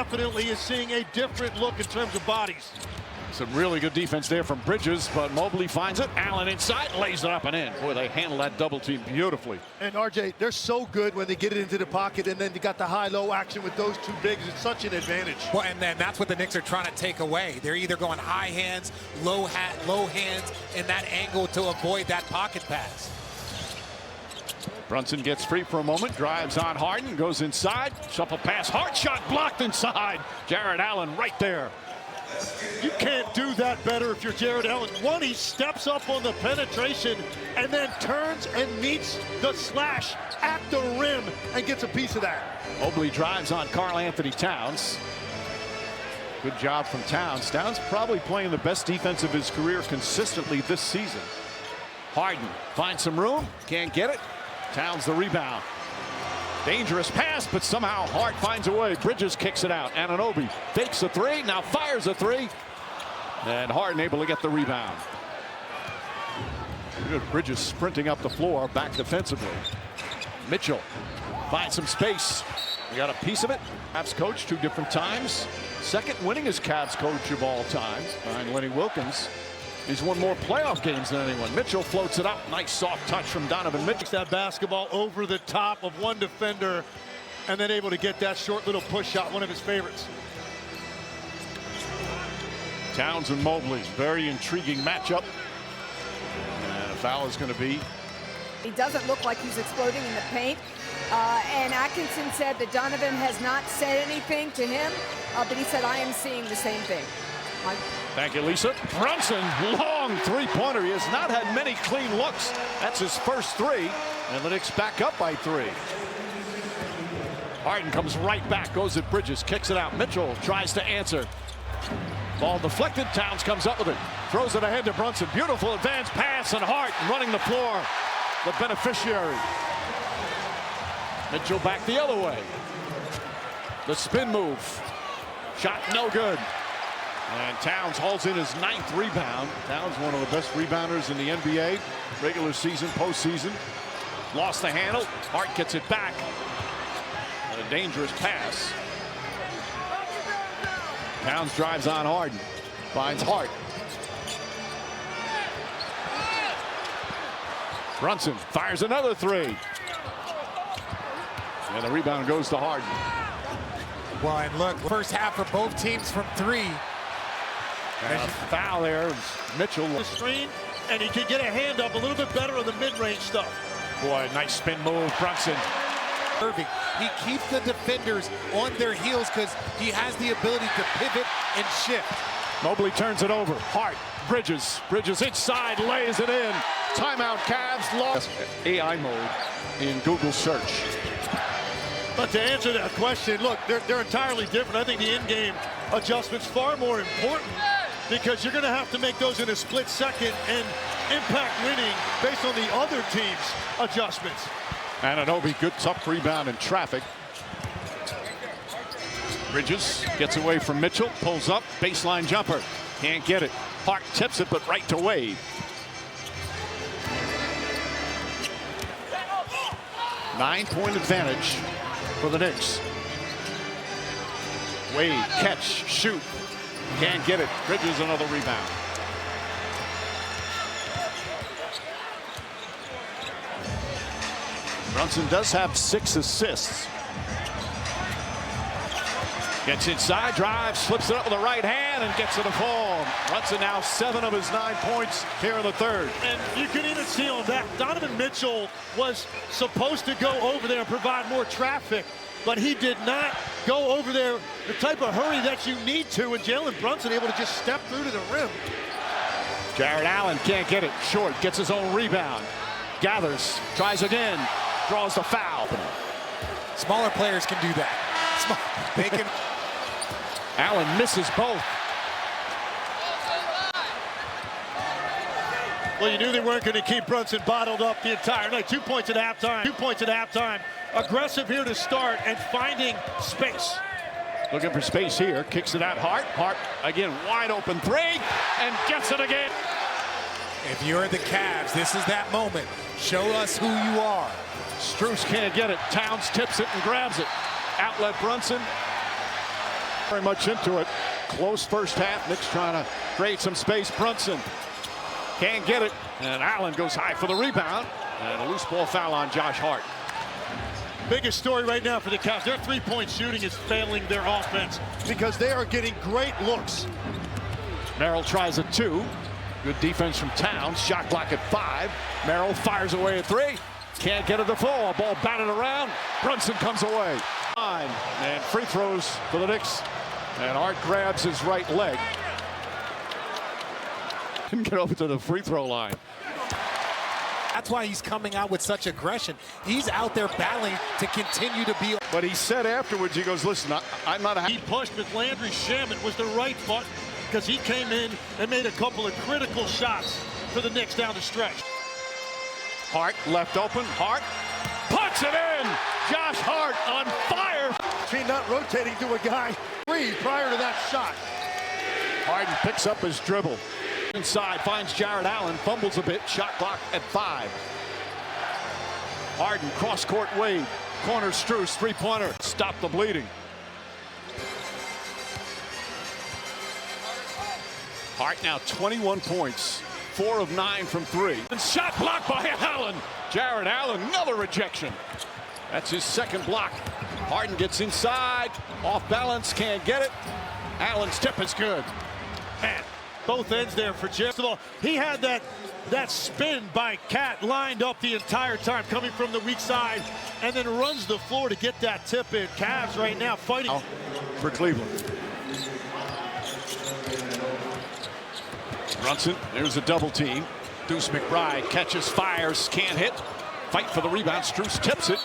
definitely is seeing a different look in terms of bodies. Some really good defense there from Bridges, but Mobley finds it. Allen inside, lays it up and in. Boy, they handle that double team beautifully. And RJ, they're so good when they get it into the pocket, and then they got the high-low action with those two bigs. It's such an advantage. Well, and then that's what the Knicks are trying to take away. They're either going high hands, low hands in that angle to avoid that pocket pass. Brunson gets free for a moment, drives on Harden, goes inside, shuffle pass, hard shot blocked inside. Jared Allen right there. You can't do that better if you're Jared Allen. One, he steps up on the penetration and then turns and meets the slash at the rim and gets a piece of that. Mobley drives on Karl Anthony Towns. Good job from Towns. Towns probably playing the best defense of his career consistently this season. Harden finds some room, can't get it. Towns the rebound. Dangerous pass, but somehow Hart finds a way. Bridges kicks it out. Anunoby fakes a three, now fires a three. And Harden able to get the rebound. Good. Bridges sprinting up the floor, back defensively. Mitchell finds some space. We got a piece of it. Cavs coach 2 different times. Second winningest Cavs coach of all time, behind Lenny Wilkins. He's won more playoff games than anyone. Mitchell floats it up. Nice soft touch from Donovan Mitchell. That basketball over the top of one defender and then able to get that short little push shot, one of his favorites. Towns and Mobley, very intriguing matchup. And a foul is going to be. He doesn't look like he's exploding in the paint. And Atkinson said that Donovan has not said anything to him, but he said, I am seeing the same thing. Thank you, Lisa. Brunson, long three-pointer. He has not had many clean looks. That's his first 3. And the Knicks back up by 3. Harden comes right back, goes at Bridges, kicks it out. Mitchell tries to answer. Ball deflected. Towns comes up with it. Throws it ahead to Brunson. Beautiful advance pass, and Hart running the floor. The beneficiary. Mitchell back the other way. The spin move. Shot no good. And Towns hauls in his 9th rebound. Towns, one of the best rebounders in the NBA. Regular season, postseason. Lost the handle. Hart gets it back. And a dangerous pass. Towns drives on Harden. Finds Hart. Brunson fires another 3. And the rebound goes to Harden. Well, and look, first half for both teams from 3. And a foul there. Mitchell. The screen, and he can get a hand up a little bit better on the mid-range stuff. Boy, nice spin move, Brunson. Irving, he keeps the defenders on their heels because he has the ability to pivot and shift. Mobley turns it over. Hart, Bridges. Bridges inside, lays it in. Timeout, Cavs lost. AI mode in Google search. But to answer that question, look, they're entirely different. I think the in-game adjustment's far more important because you're going to have to make those in a split second and impact winning based on the other team's adjustments. Anunoby, good tough rebound in traffic. Bridges gets away from Mitchell, pulls up, baseline jumper. Can't get it. Hart tips it, but right to Wade. Nine-point advantage for the Knicks. Wade, catch, shoot. Can't get it. Bridges another rebound. Brunson does have 6 assists. Gets inside, drives, slips it up with the right hand, and gets it to fall. Brunson now 7 of his 9 points here in the 3rd. And you can even see on that, Donovan Mitchell was supposed to go over there and provide more traffic, but he did not go over there the type of hurry that you need to, and Jalen Brunson able to just step through to the rim. Jared Allen can't get it. Short, gets his own rebound. Gathers, tries again, draws the foul. Smaller players can do that. They can. Allen misses both. Well, you knew they weren't going to keep Brunson bottled up the entire night. 2 points at halftime. 2 points at halftime. Aggressive here to start and finding space. Looking for space here. Kicks it out. Hart. Hart again, wide open 3 and gets it again. If you're the Cavs, this is that moment. Show us who you are. Strus can't get it. Towns tips it and grabs it. Outlet Brunson. Very much into it. Close first half. Knicks trying to create some space. Brunson can't get it. And Allen goes high for the rebound. And a loose ball foul on Josh Hart. Biggest story right now for the Cavs. Their three-point shooting is failing their offense because they are getting great looks. Merrill tries a 2. Good defense from Towns. Shot clock at 5. Merrill fires away at 3. Can't get it to fall. Ball batted around. Brunson comes away. And free throws for the Knicks. And Hart grabs his right leg. Didn't get over to the free throw line. That's why he's coming out with such aggression. He's out there battling to continue to be. But he said afterwards, he goes, listen, I'm not a... He pushed with Landry Shamet was the right foot because he came in and made a couple of critical shots for the Knicks down the stretch. Hart left open. Hart puts it in. Josh Hart on fire. He's not rotating to a guy free prior to that shot. Harden picks up his dribble. Inside, finds Jared Allen, fumbles a bit, shot clock at 5. Harden, cross-court Wade, corner Strus, three-pointer, stop the bleeding. Hart now 21 points, 4 of 9 from 3. And shot blocked by Allen. Jared Allen, another rejection. That's his second block. Harden gets inside, off balance, can't get it. Allen's tip is good. Man, both ends there for Jim. First of all, he had that spin by Cat lined up the entire time, coming from the weak side, and then runs the floor to get that tip in. Cavs right now fighting for Cleveland. Brunson, there's a double team. Deuce McBride catches, fires, can't hit. Fight for the rebound. Strus tips it.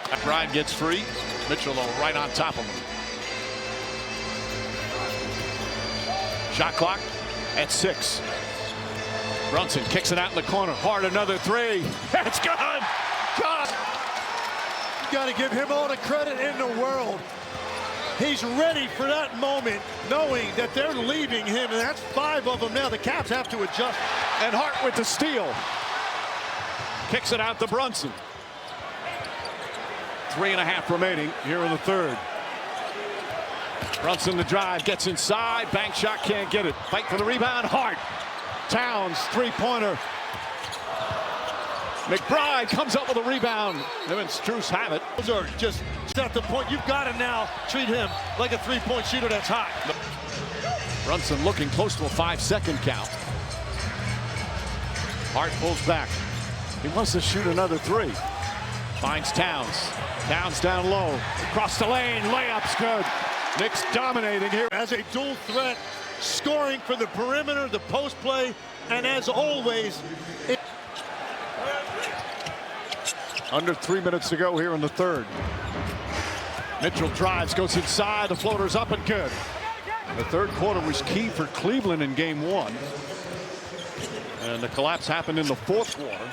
McBride gets free. Mitchell, though, right on top of him. Shot clock at 6. Brunson kicks it out in the corner. Hard, another 3. It's gone. God. Got to give him all the credit in the world. He's ready for that moment, knowing that they're leaving him, and that's 5 of them now. The Cavs have to adjust. And Hart with the steal. Kicks it out to Brunson. 3.5 remaining here in the third. Brunson the drive, gets inside, bank shot, can't get it. Fight for the rebound, Hart. Towns, three-pointer. McBride comes up with a rebound. Him and Strus have it. Those are just at the point. You've got to now treat him like a three-point shooter that's hot. Brunson looking close to a 5-second count. Hart pulls back. He wants to shoot another 3. Finds Towns. Towns down low. Across the lane. Layup's good. Knicks dominating here. As a dual threat, scoring for the perimeter, the post play, and as always, under 3 minutes to go here in the third. Mitchell drives, goes inside, the floater's up and good. The third quarter was key for Cleveland in game 1. And the collapse happened in the fourth quarter.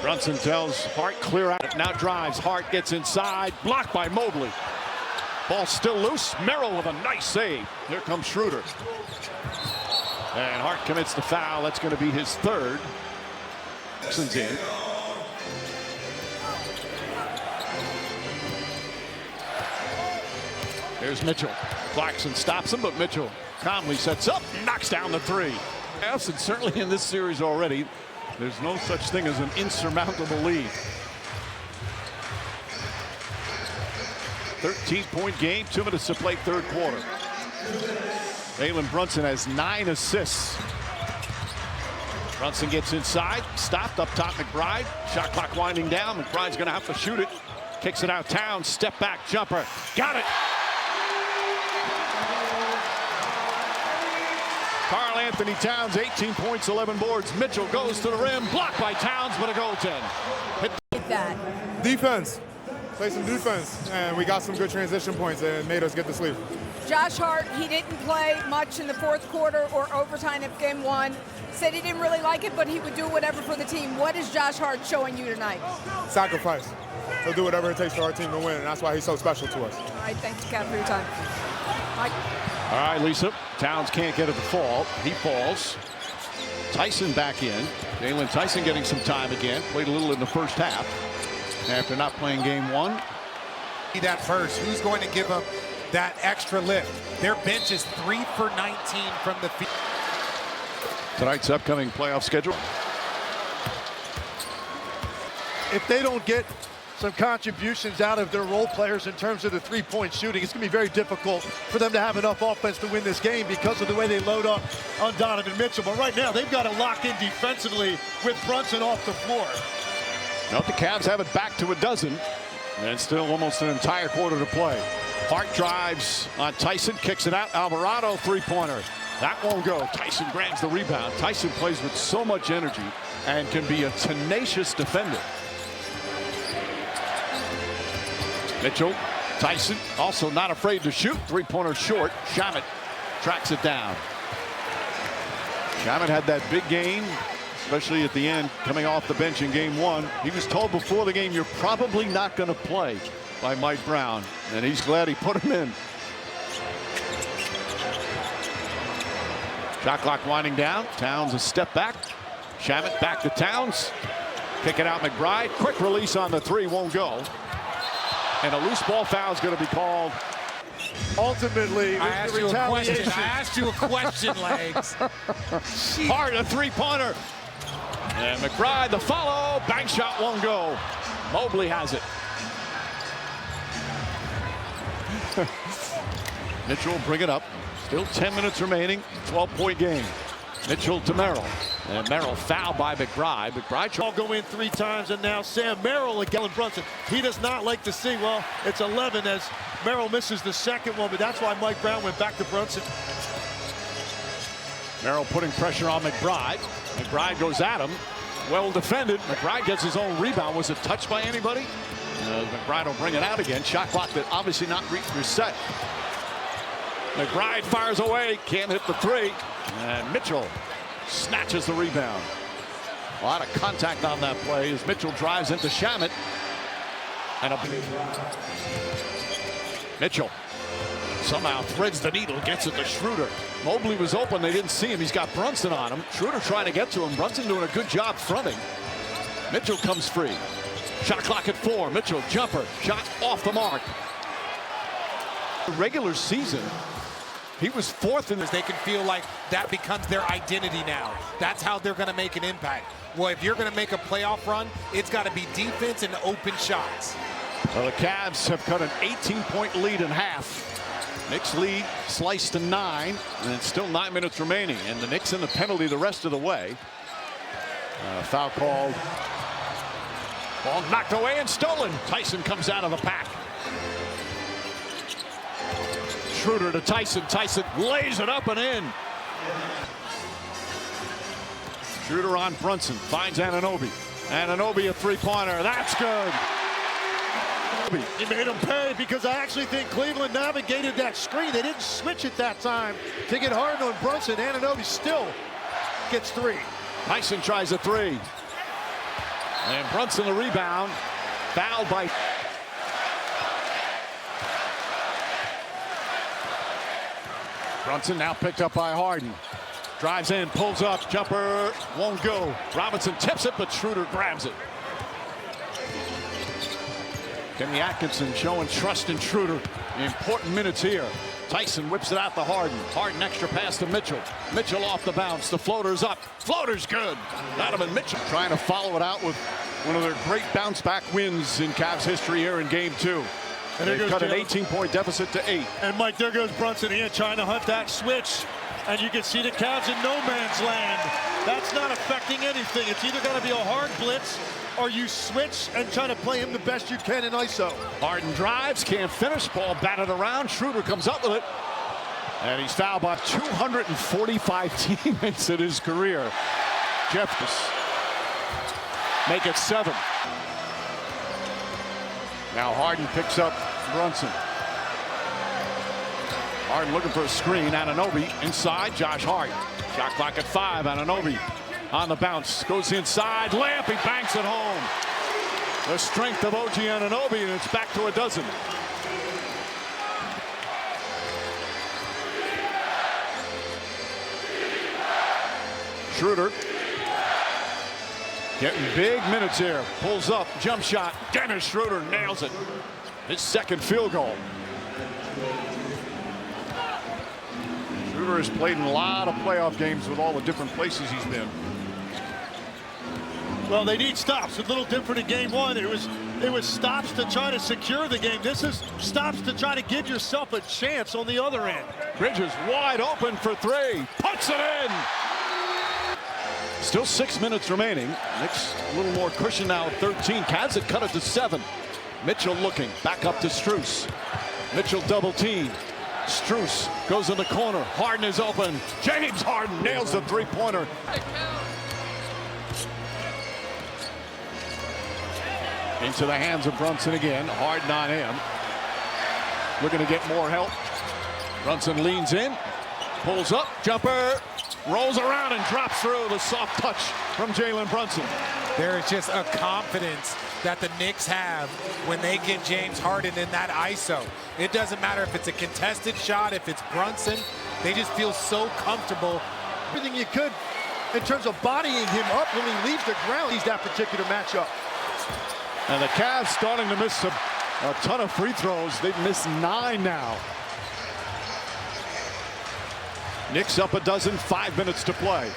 Brunson tells Hart clear out. Now drives. Hart gets inside. Blocked by Mobley. Ball still loose. Merrill with a nice save. Here comes Schroeder. And Hart commits the foul. That's going to be his third. Brunson in. There's Mitchell. Clarkson stops him, but Mitchell calmly sets up, knocks down the 3. Yes, and certainly in this series already, there's no such thing as an insurmountable lead. 13-point game, 2 minutes to play third quarter. Jalen Brunson has 9 assists. Brunson gets inside, stopped up top McBride. Shot clock winding down. McBride's going to have to shoot it. Kicks it out. Towns, step back jumper. Got it. Karl Anthony Towns, 18 points, 11 boards. Mitchell goes to the rim, blocked by Towns, but a goaltend. Get that. Defense. Play some defense, and we got some good transition points and made us get the sleep. Josh Hart, he didn't play much in the fourth quarter or overtime of game 1. Said he didn't really like it, but he would do whatever for the team. What is Josh Hart showing you tonight? Sacrifice. He'll do whatever it takes for our team to win, and that's why he's so special to us. All right, thanks, Kat, for your time. Mike. All right, Lisa. Towns can't get it to fall. He falls. Tyson back in. Jalen Tyson getting some time again. Played a little in the first half. after not playing game one. That first, who's going to give them that extra lift? Their bench is 3 for 19 from the field. Tonight's upcoming playoff schedule. If they don't get some contributions out of their role players in terms of the three-point shooting, it's going to be very difficult for them to have enough offense to win this game because of the way they load up on Donovan Mitchell. But right now, they've got to lock in defensively with Brunson off the floor. Note the Cavs have it back to a dozen, and still almost an entire quarter to play. Hart drives on Tyson, kicks it out. Alvarado three-pointer. That won't go. Tyson grabs the rebound. Tyson plays with so much energy and can be a tenacious defender. Mitchell, Tyson, also not afraid to shoot. Three-pointer short. Shamet tracks it down. Shamet had that big game, especially at the end, coming off the bench in game one. He was told before the game, you're probably not going to play, by Mike Brown, and he's glad he put him in. Shot clock winding down. Towns a step back. Shamet back to Towns. Kick it out McBride. Quick release on the three, won't go. And a loose ball foul is going to be called. Ultimately, I asked you a question. I asked you a question, Legs. Hard, a three-pointer. And McBride, the follow. Bank shot won't go. Mobley has it. Mitchell will bring it up. Still 10 minutes remaining. 12-point game. Mitchell to Merrill. And Merrill fouled by McBride. McBride all go in 3 times, and now Sam Merrill against Brunson. He does not like to see, well, it's 11 as Merrill misses the second one, but that's why Mike Brown went back to Brunson. Merrill putting pressure on McBride. McBride goes at him. Well defended. McBride gets his own rebound. Was it touched by anybody? McBride will bring it out again. Shot clock that obviously not reset. McBride fires away. Can't hit the three. And Mitchell snatches the rebound. A lot of contact on that play as Mitchell drives into Shamet. And Mitchell somehow threads the needle, gets it to Schroeder. Mobley was open, they didn't see him. He's got Brunson on him. Schroeder trying to get to him. Brunson doing a good job fronting. Mitchell comes free. Shot clock at 4. Mitchell jumper, shot off the mark. The regular season, he was 4th in this. They can feel like that becomes their identity now. That's how they're going to make an impact. Well, if you're going to make a playoff run, it's got to be defense and open shots. Well, the Cavs have cut an 18-point lead in half. Knicks lead sliced to 9, and it's still 9 minutes remaining. And the Knicks in the penalty the rest of the way. Foul called. Ball knocked away and stolen. Tyson comes out of the pack. Schroeder to Tyson. Tyson lays it up and in. Schroeder on Brunson. Finds Anunoby. Anunoby a three-pointer. That's good. He made him pay because I actually think Cleveland navigated that screen. They didn't switch it that time to get hard on Brunson. Anunoby still gets 3. Tyson tries a 3. And Brunson the rebound. Fouled by... Brunson now picked up by Harden. Drives in, pulls up, jumper, won't go. Robinson tips it, but Schroeder grabs it. Kenny Atkinson showing trust in Schroeder. Important minutes here. Tyson whips it out to Harden. Harden extra pass to Mitchell. Mitchell off the bounce. The floater's up. Floater's good. Donovan Mitchell trying to follow it out with one of their great bounce back wins in Cavs history here in game 2. And they've cut an 18-point deficit to 8. And Mike, there goes Brunson in trying to hunt that switch. And you can see the Cavs in no man's land. That's not affecting anything. It's either going to be a hard blitz or you switch and try to play him the best you can in ISO. Harden drives, can't finish. Ball batted around. Schroeder comes up with it. And he's fouled by 245 teammates in his career. Jeffers make it 7. Now Harden picks up Brunson. Harden looking for a screen. Anunoby inside. Josh Hart. Shot clock at 5. Anunoby on the bounce. Goes inside. Lamp. He banks it home. The strength of OG Anunoby, and it's back to a dozen. Schroeder. Getting big minutes here. Pulls up, jump shot. Dennis Schroeder nails it. His second field goal. Schroeder has played in a lot of playoff games with all the different places he's been. Well, they need stops. A little different in game one. It was stops to try to secure the game. This is stops to try to give yourself a chance on the other end. Bridges wide open for three. Puts it in. Still 6 minutes remaining. Knicks a little more cushion now at 13. Cavs had cut it to 7. Mitchell looking back up to Strus. Mitchell double team. Strus goes in the corner. Harden is open. James Harden nails the three-pointer. Into the hands of Brunson again. Harden on him. Looking to get more help. Brunson leans in. Pulls up. Jumper. Rolls around and drops through. The soft touch from Jalen Brunson. There is just a confidence that the Knicks have when they get James Harden in that ISO. It doesn't matter if it's a contested shot, if it's Brunson. They just feel so comfortable. Everything you could in terms of bodying him up when he leaves the ground. He's that particular matchup. And the Cavs starting to miss a ton of free throws. They've missed 9 now. Knicks up a dozen, 5 minutes to play.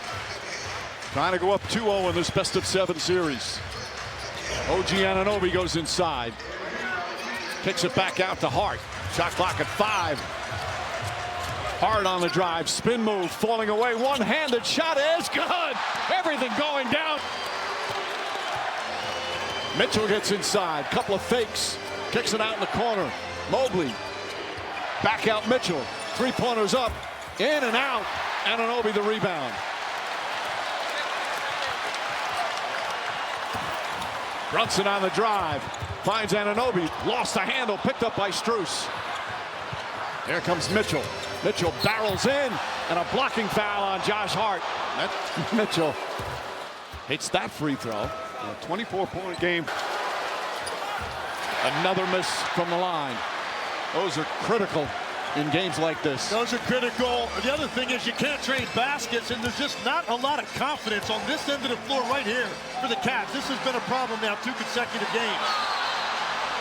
Trying to go up 2-0 in this best-of-7 series. OG Anunoby goes inside. Kicks it back out to Hart. Shot clock at 5. Hart on the drive. Spin move, falling away. One-handed shot is good. Everything going down. Mitchell gets inside. Couple of fakes. Kicks it out in the corner. Mobley. Back out Mitchell. Three-pointers up. In and out. Anunoby the rebound. Brunson on the drive. Finds Anunoby. Lost the handle. Picked up by Strus. Here comes Mitchell. Mitchell barrels in. And a blocking foul on Josh Hart. Mitchell hits that free throw. A 24-point game. Another miss from the line. Those are critical in games like this. Those are critical. The other thing is you can't trade baskets, and there's just not a lot of confidence on this end of the floor right here for the Cavs. This has been a problem now 2 consecutive games.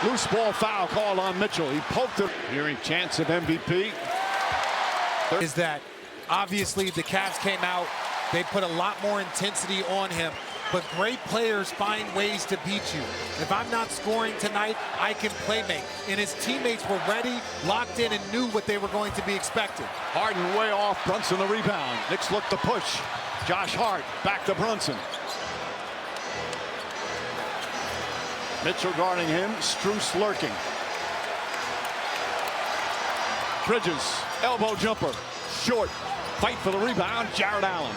Loose ball foul called on Mitchell. He poked it. Hearing chance of MVP. Is that obviously the Cavs came out, they put a lot more intensity on him. But great players find ways to beat you. If I'm not scoring tonight, I can play make. And his teammates were ready, locked in, and knew what they were going to be expected. Harden way off. Brunson the rebound. Knicks look to push. Josh Hart back to Brunson. Mitchell guarding him. Strus lurking. Bridges. Elbow jumper. Short. Fight for the rebound. Jarrett Allen.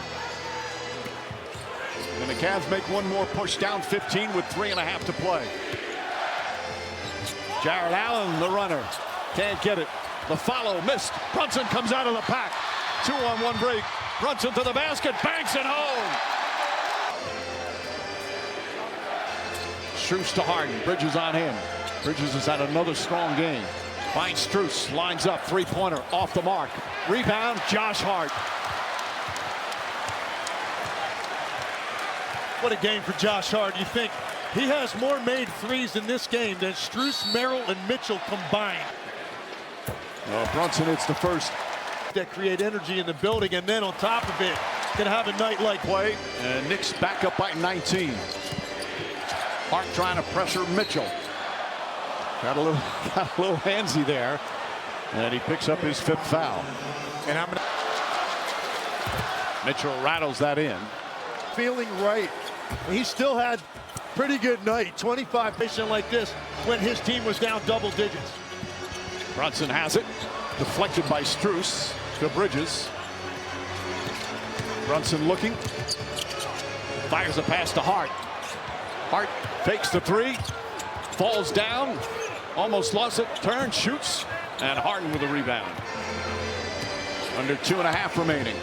And the Cavs make one more push, down 15 with 3.5 to play. Jarrett Allen, the runner. Can't get it. The follow missed. Brunson comes out of the pack. 2-on-1 break. Brunson to the basket. Banks it home. Strus to Harden. Bridges on him. Bridges has had another strong game. Finds Strus. Lines up. Three-pointer. Off the mark. Rebound. Josh Hart. What a game for Josh Hart. You think he has more made threes in this game than Strus, Merrill, and Mitchell combined. Well, Brunson hits the first. That create energy in the building, and then on top of it, can have a night like play. And Knicks back up by 19. Hart trying to pressure Mitchell. Got a little handsy there. And he picks up his 5th foul. And Mitchell rattles that in. feeling right. He still had pretty good night. 25 patient like this when his team was down double digits. Brunson has it. Deflected by Strus to Bridges. Brunson looking. Fires a pass to Hart. Hart fakes the three. Falls down. Almost lost it. Turns, shoots. And Harden with a rebound. Under 2.5 remaining.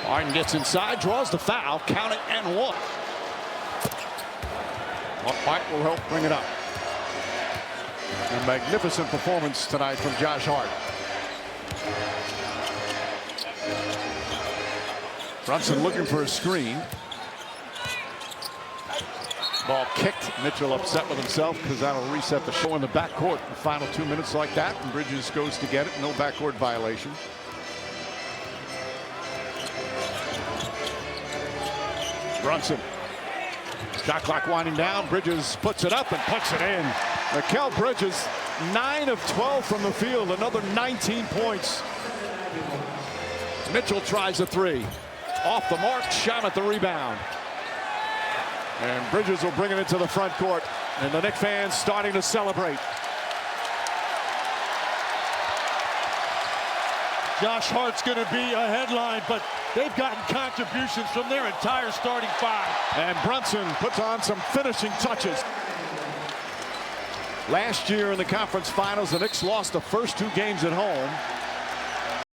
Harden gets inside, draws the foul, count it, and one. Hart will help bring it up. A magnificent performance tonight from Josh Hart. Brunson looking for a screen. Ball kicked. Mitchell upset with himself because that'll reset the show in the backcourt. The final 2 minutes like that, and Bridges goes to get it. No backcourt violation. Brunson. Shot clock winding down. Bridges puts it up and puts it in. Mikal Bridges, 9 of 12 from the field. Another 19 points. Mitchell tries a three. Off the mark, shot at the rebound. And Bridges will bring it into the front court. And the Knicks fans starting to celebrate. Josh Hart's going to be a headline, but they've gotten contributions from their entire starting five. And Brunson puts on some finishing touches. Last year in the conference finals, the Knicks lost the first 2 games at home.